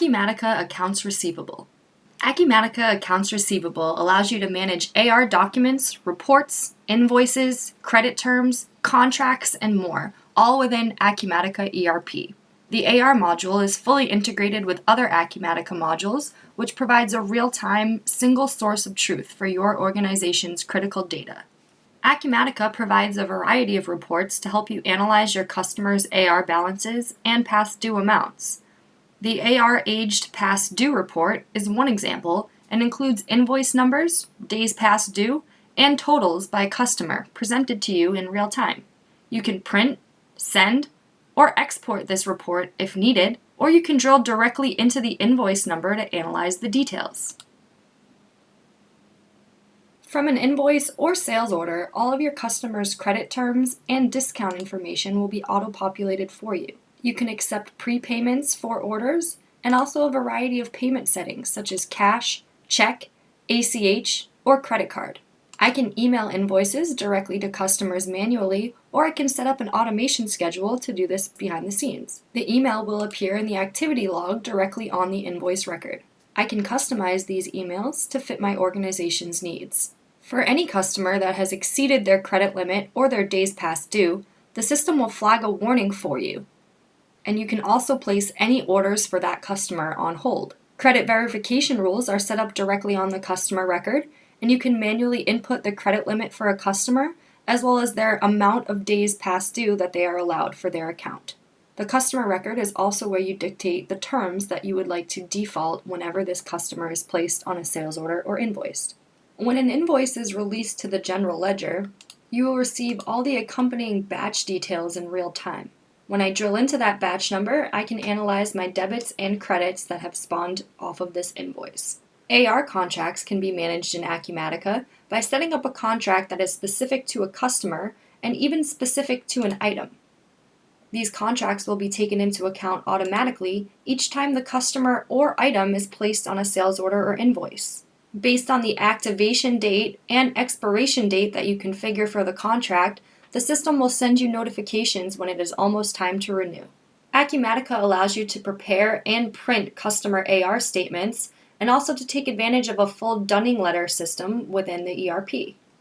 Acumatica Accounts Receivable. Acumatica Accounts Receivable allows you to manage AR documents, reports, invoices, credit terms, contracts, and more, all within Acumatica ERP. The AR module is fully integrated with other Acumatica modules, which provides a real-time, single source of truth for your organization's critical data. Acumatica provides a variety of reports to help you analyze your customers' AR balances and past due amounts. The AR Aged Past Due report is one example and includes invoice numbers, days past due, and totals by customer presented to you in real time. You can print, send, or export this report if needed, or you can drill directly into the invoice number to analyze the details. From an invoice or sales order, all of your customers' credit terms and discount information will be auto-populated for you. You can accept prepayments for orders and also a variety of payment settings such as cash, check, ACH, or credit card. I can email invoices directly to customers manually, or I can set up an automation schedule to do this behind the scenes. The email will appear in the activity log directly on the invoice record. I can customize these emails to fit my organization's needs. For any customer that has exceeded their credit limit or their days past due, the system will flag a warning for you. And you can also place any orders for that customer on hold. Credit verification rules are set up directly on the customer record, and you can manually input the credit limit for a customer, as well as their amount of days past due that they are allowed for their account. The customer record is also where you dictate the terms that you would like to default whenever this customer is placed on a sales order or invoiced. When an invoice is released to the general ledger, you will receive all the accompanying batch details in real time. When I drill into that batch number, I can analyze my debits and credits that have spawned off of this invoice. AR contracts can be managed in Acumatica by setting up a contract that is specific to a customer and even specific to an item. These contracts will be taken into account automatically each time the customer or item is placed on a sales order or invoice. Based on the activation date and expiration date that you configure for the contract, the system will send you notifications when it is almost time to renew. Acumatica allows you to prepare and print customer AR statements and also to take advantage of a full dunning letter system within the ERP.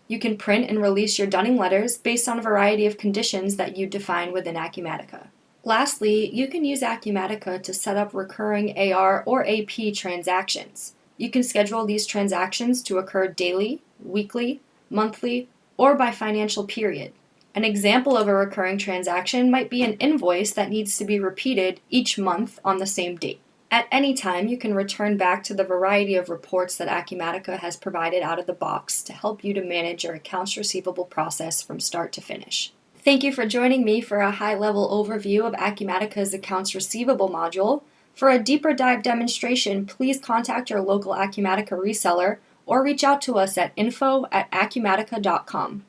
You can print and release your dunning letters based on a variety of conditions that you define within Acumatica. Lastly, you can use Acumatica to set up recurring AR or AP transactions. You can schedule these transactions to occur daily, weekly, monthly, or by financial period. An example of a recurring transaction might be an invoice that needs to be repeated each month on the same date. At any time, you can return back to the variety of reports that Acumatica has provided out of the box to help you to manage your accounts receivable process from start to finish. Thank you for joining me for a high-level overview of Acumatica's accounts receivable module. For a deeper dive demonstration, please contact your local Acumatica reseller or reach out to us at info@acumatica.com.